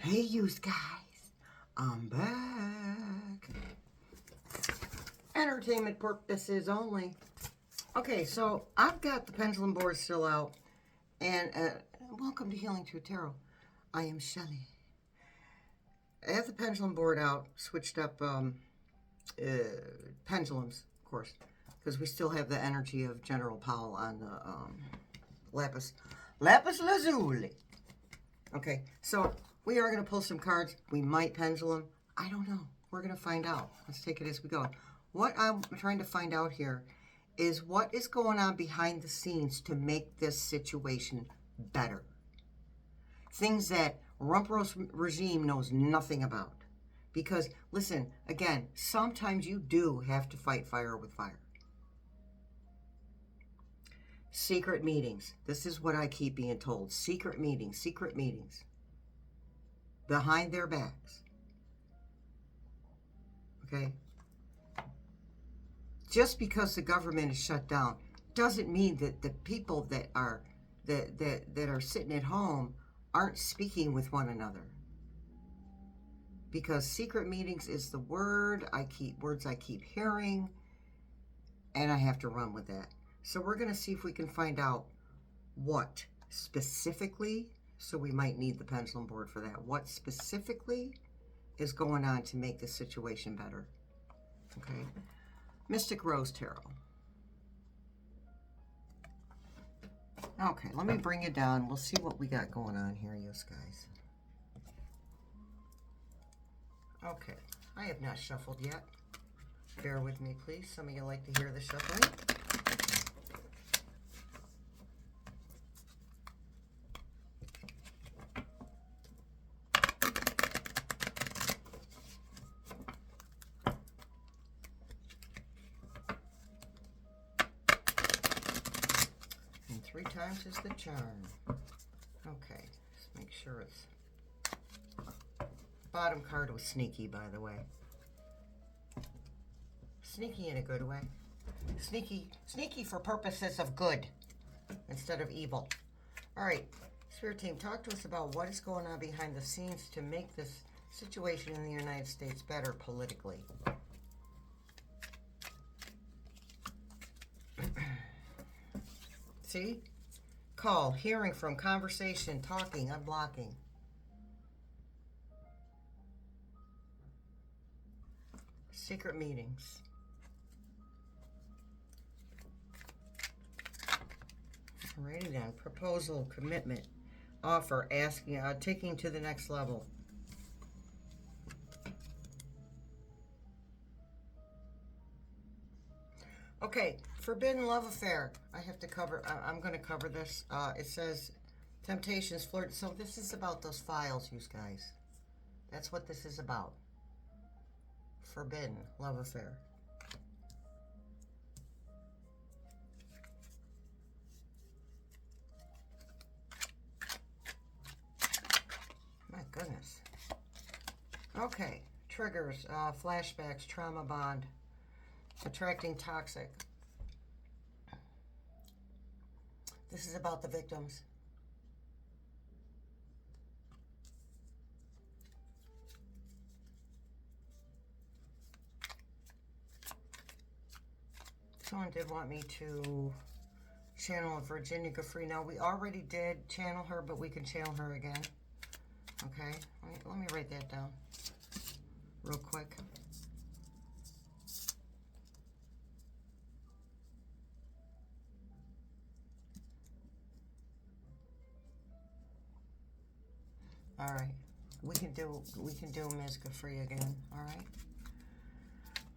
Hey, you guys, I'm back. Entertainment purposes only. Okay, so I've got the pendulum board still out, and welcome to Healing Truth Tarot. I am Shelley. I have the pendulum board out, switched up pendulums, of course, because we still have the energy of General Powell on the lapis lazuli. Okay, so we are going to pull some cards. We might pendulum. I don't know. We're going to find out. Let's take it as we go. What I'm trying to find out here is what is going on behind the scenes to make this situation better. Things that Rumpel's regime knows nothing about. Because, listen, again, sometimes you do have to fight fire with fire. Secret meetings. This is what I keep being told. Secret meetings. Secret meetings. Behind their backs. Okay? Just because the government is shut down doesn't mean that the people that are sitting at home aren't speaking with one another. Because secret meetings is the words I keep hearing, and I have to run with that. So we're going to see if we can find out what specifically, so we might need the pendulum board for that, what specifically is going on to make the situation better. Okay? Mystic Rose Tarot. Okay, let me bring you down. We'll see what we got going on here, you guys. Okay, I have not shuffled yet. Bear with me, please. Some of you like to hear the shuffling. And 3 times is the charm. Okay, let's make sure it's... Bottom card was sneaky, by the way. Sneaky in a good way. Sneaky for purposes of good instead of evil. All right, Spirit Team, talk to us about what is going on behind the scenes to make this situation in the United States better politically. See? Call, hearing from, conversation, talking, unblocking. Secret meetings. Alrighty then. Proposal, commitment, offer, asking, taking to the next level. Okay, forbidden love affair. I have to cover, I'm going to cover this. It says temptations, flirt. So this is about those files, you guys. That's what this is about. Forbidden love affair. My goodness. Okay. Triggers, flashbacks, trauma bond, attracting toxic. This is about the victims. Someone did want me to channel Virginia Giuffre. Now, we already did channel her, but we can channel her again. Okay, let me write that down real quick. All right, we can do Ms. Giuffre again. All right.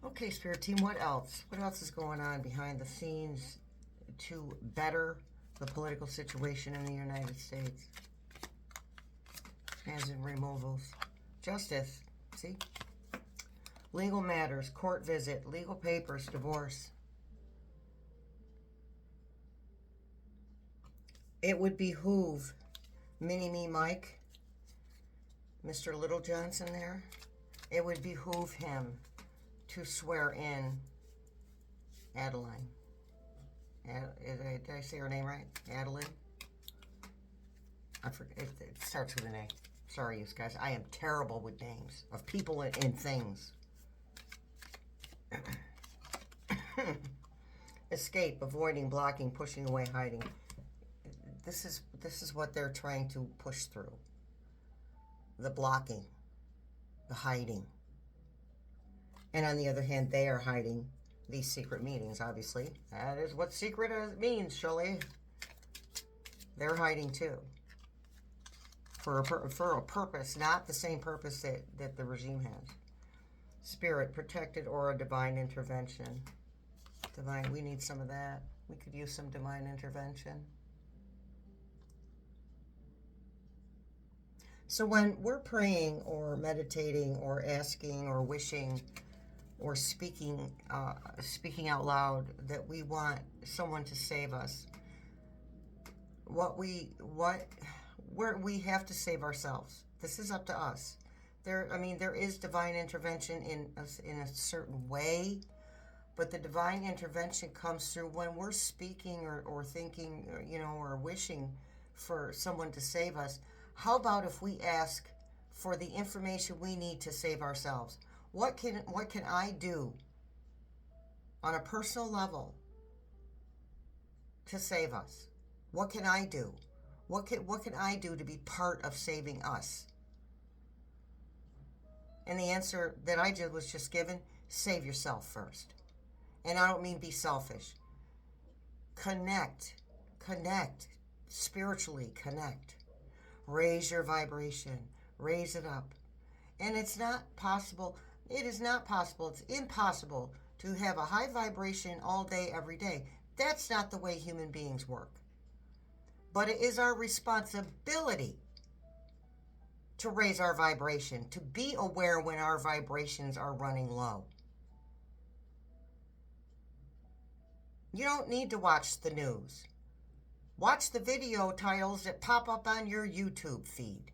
Okay, Spirit Team, what else? What else is going on behind the scenes to better the political situation in the United States? As in removals. Justice, see? Legal matters, court visit, legal papers, divorce. It would behoove Mini-Me Mike, Mr. Little Johnson there, it would behoove him to swear in Adeline. Did I say her name right? Adeline? I forget. It starts with an A. Sorry, you guys. I am terrible with names of people and things. Escape, avoiding, blocking, pushing away, hiding. This is what they're trying to push through. The blocking, the hiding. And on the other hand, they are hiding these secret meetings, obviously. That is what secret means, Shirley. They're hiding too. For a purpose, not the same purpose that the regime has. Spirit, protected, or a divine intervention. Divine, we need some of that. We could use some divine intervention. So when we're praying or meditating or asking or wishing or speaking out loud that we want someone to save us, we have to save ourselves. This is up to us. There is divine intervention in a certain way, but the divine intervention comes through when we're speaking or thinking, or wishing for someone to save us. How about if we ask for the information we need to save ourselves? What can I do on a personal level to save us? What can I do? What can I do to be part of saving us? And the answer that I was just given, save yourself first. And I don't mean be selfish. Connect, spiritually connect. Raise your vibration, raise it up. And it's not possible, it's impossible to have a high vibration all day, every day. That's not the way human beings work. But it is our responsibility to raise our vibration, to be aware when our vibrations are running low. You don't need to watch the news. Watch the video titles that pop up on your YouTube feed.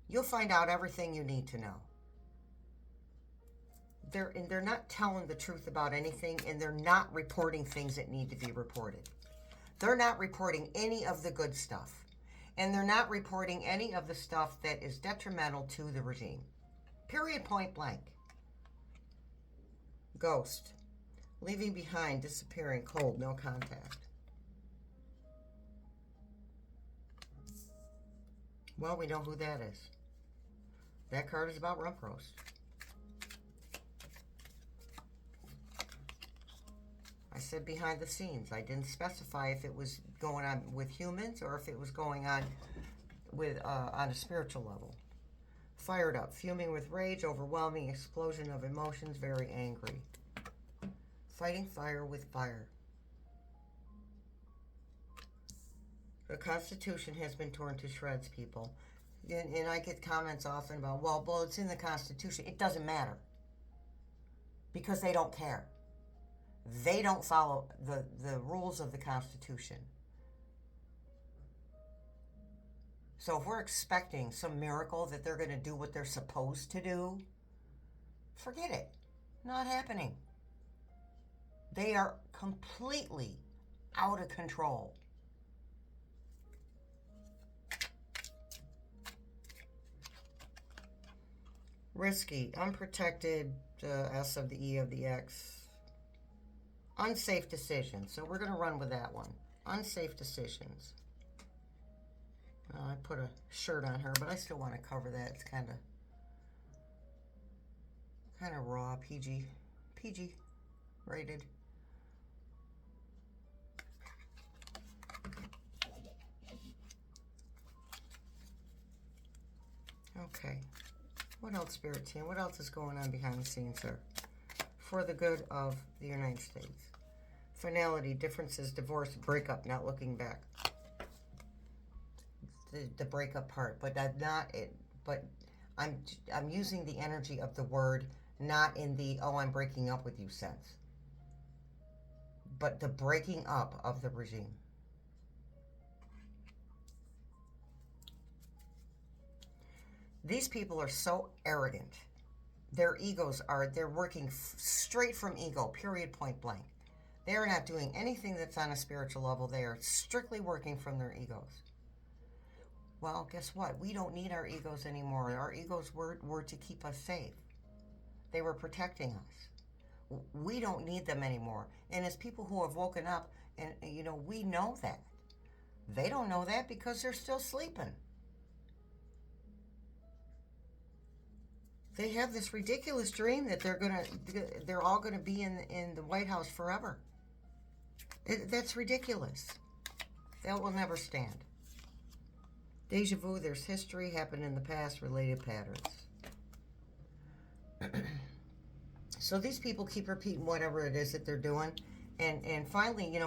You'll find out everything you need to know. They're not telling the truth about anything, and they're not reporting things that need to be reported. They're not reporting any of the good stuff. And they're not reporting any of the stuff that is detrimental to the regime. Period, point blank. Ghost. Leaving behind, disappearing, cold, no contact. Well, we know who that is. That card is about rump roast. I said behind the scenes. I didn't specify if it was going on with humans or if it was going on with on a spiritual level. Fired up, fuming with rage, overwhelming explosion of emotions, very angry. Fighting fire with fire. The Constitution has been torn to shreds, people. And I get comments often about, well, it's in the Constitution. It doesn't matter. Because they don't care. They don't follow the rules of the Constitution. So if we're expecting some miracle that they're going to do what they're supposed to do, forget it. Not happening. They are completely out of control. Risky, unprotected, S of the E of the X. Unsafe decisions. So we're going to run with that one. Unsafe decisions. I put a shirt on her, but I still want to cover that. It's kind of raw, PG rated. Okay. What else, Spirit Team? What else is going on behind the scenes, sir? For the good of the United States. Finality, differences, divorce, breakup, not looking back. The breakup part, but not it. But I'm using the energy of the word, not in the I'm breaking up with you sense. But the breaking up of the regime. These people are so arrogant. Their egos they're working straight from ego, period, point blank. They are not doing anything that's on a spiritual level. They are strictly working from their egos. Well, guess what? We don't need our egos anymore. Our egos were to keep us safe. They were protecting us. We don't need them anymore. And as people who have woken up, and we know that. They don't know that because they're still sleeping. They have this ridiculous dream that they're all gonna be in the White House forever. That's ridiculous. That will never stand. Deja vu, there's history, happened in the past, related patterns. So these people keep repeating whatever it is that they're doing. And finally,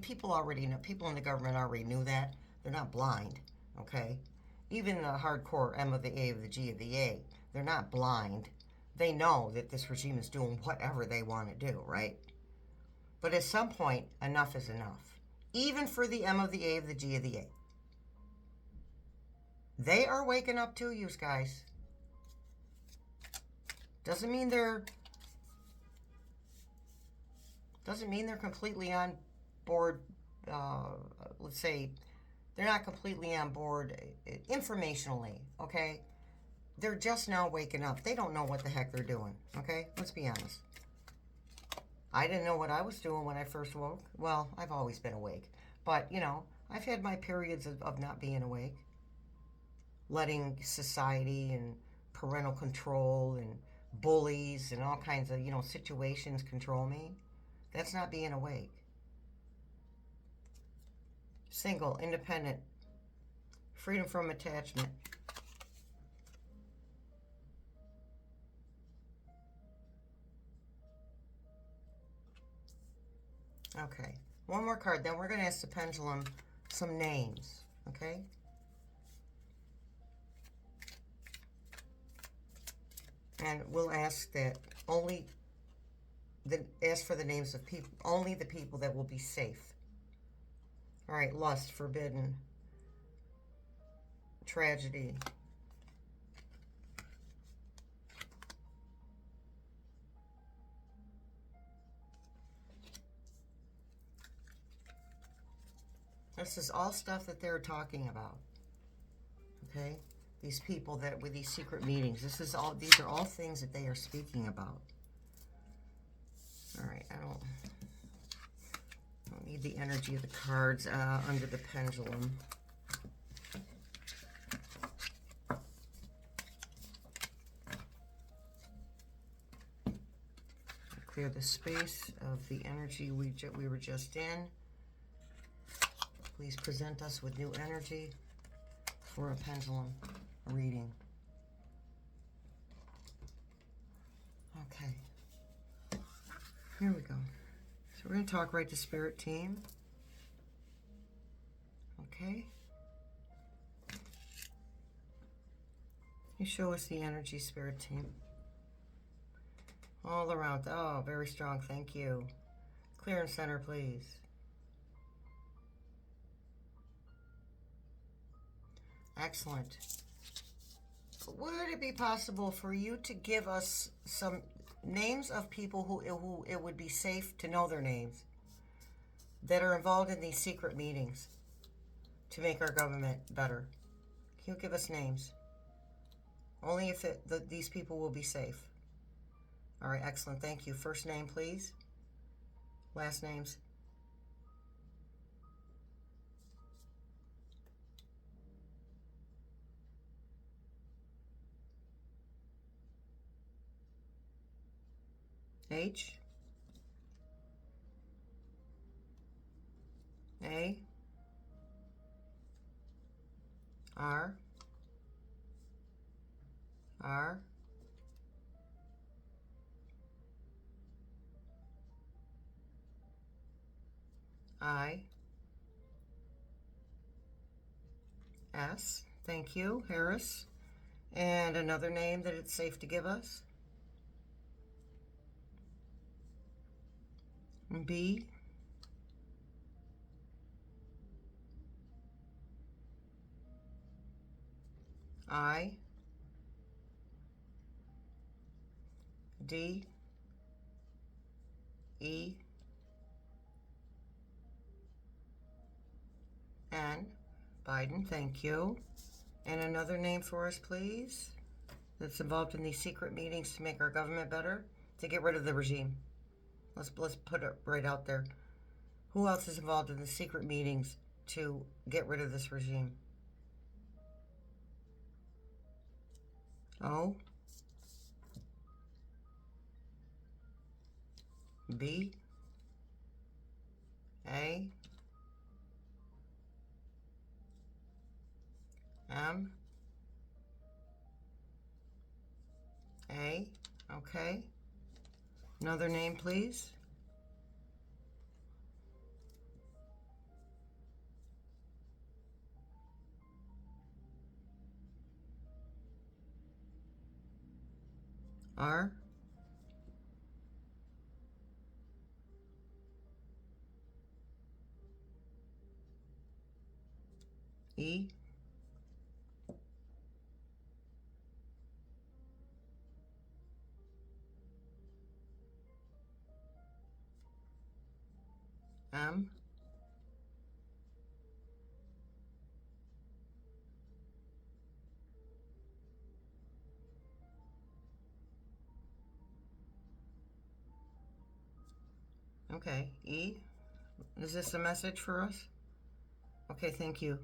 people already know, people in the government already knew that. They're not blind, okay? Even the hardcore M of the A of the G of the A, they're not blind. They know that this regime is doing whatever they want to do, right? But at some point, enough is enough. Even for the M of the A of the G of the A. They are waking up to you guys. Doesn't mean they're completely on board. Let's say they're not completely on board informationally, okay? They're just now waking up. They don't know what the heck they're doing, okay? Let's be honest. I didn't know what I was doing when I first woke. Well, I've always been awake. But, I've had my periods of not being awake. Letting society and parental control and bullies and all kinds of, situations control me. That's not being awake. Single, independent, freedom from attachment. Okay, one more card. Then we're going to ask the pendulum some names, okay? And we'll ask that ask for the names of people, only the people that will be safe. All right, lust, forbidden, tragedy, this is all stuff that they're talking about, okay? These people that with these secret meetings, these are all things that they are speaking about. All right, I don't need the energy of the cards under the pendulum. Clear the space of the energy we were just in. Please present us with new energy for a pendulum reading. Okay. Here we go. So we're going to talk right to Spirit Team. Okay. You show us the energy, Spirit Team. All around. Oh, very strong. Thank you. Clear and center, please. Excellent. Would it be possible for you to give us some names of people who it would be safe to know their names that are involved in these secret meetings to make our government better? Can you give us names? Only if these people will be safe. All right, excellent. Thank you. First name, please. Last names. H. A. R. R. I. S. Thank you, Harris. And another name that it's safe to give us. B. I. D. E. N. Biden, thank you. And another name for us, please, that's involved in these secret meetings to make our government better, to get rid of the regime. Let's put it right out there. Who else is involved in the secret meetings to get rid of this regime? O, B, A, M, A, okay. Another name, please. R, E, M, okay, E. Is this a message for us? Okay, thank you.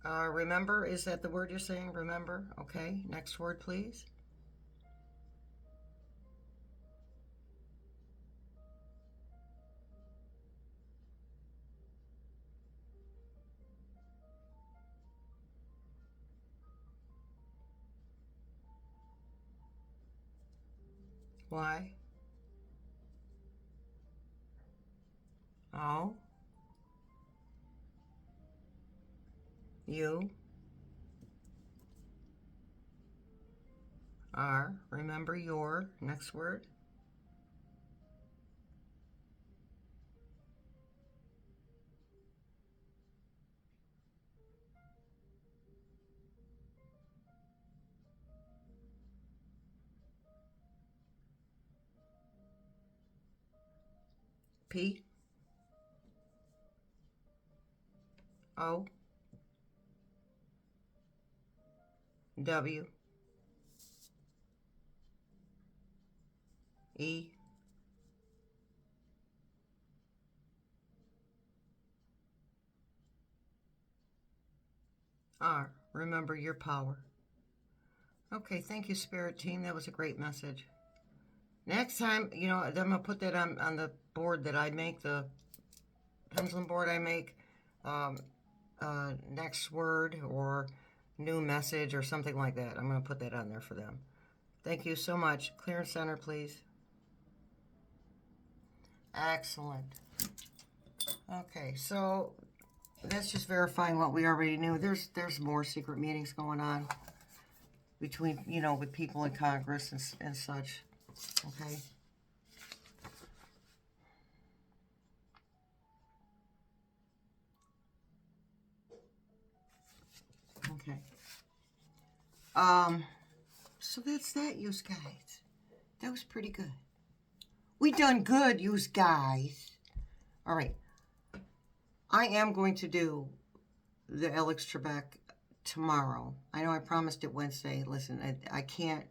Remember, is that the word you're saying? Remember? Okay, next word, please. Y, O, U, R. Remember your next word. P, O, W, E, R. Remember your power. Okay, thank you, Spirit Team. That was a great message. Next time, you know, I'm going to put that on the board that I make, the pendulum board I make. Next word or new message or something like that. I'm going to put that on there for them. Thank you so much. Clear and center, please. Excellent. Okay, so that's just verifying what we already knew. There's more secret meetings going on between, you know, with people in Congress and such. Okay. Okay. So that's that, you guys. That was pretty good. We done good, you guys. All right. I am going to do the Alex Trebek tomorrow. I know I promised it Wednesday. Listen, I can't.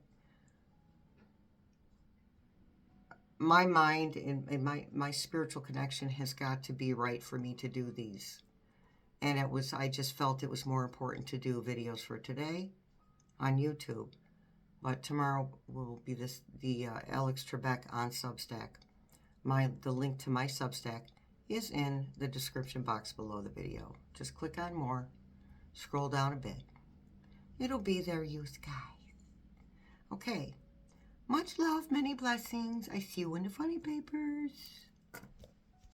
My mind and my spiritual connection has got to be right for me to do these. And I just felt it was more important to do videos for today on YouTube. But tomorrow will be the Alex Trebek on Substack. The link to my Substack is in the description box below the video. Just click on more, scroll down a bit. It'll be there, you guys. Okay. Much love, many blessings. I see you in the funny papers.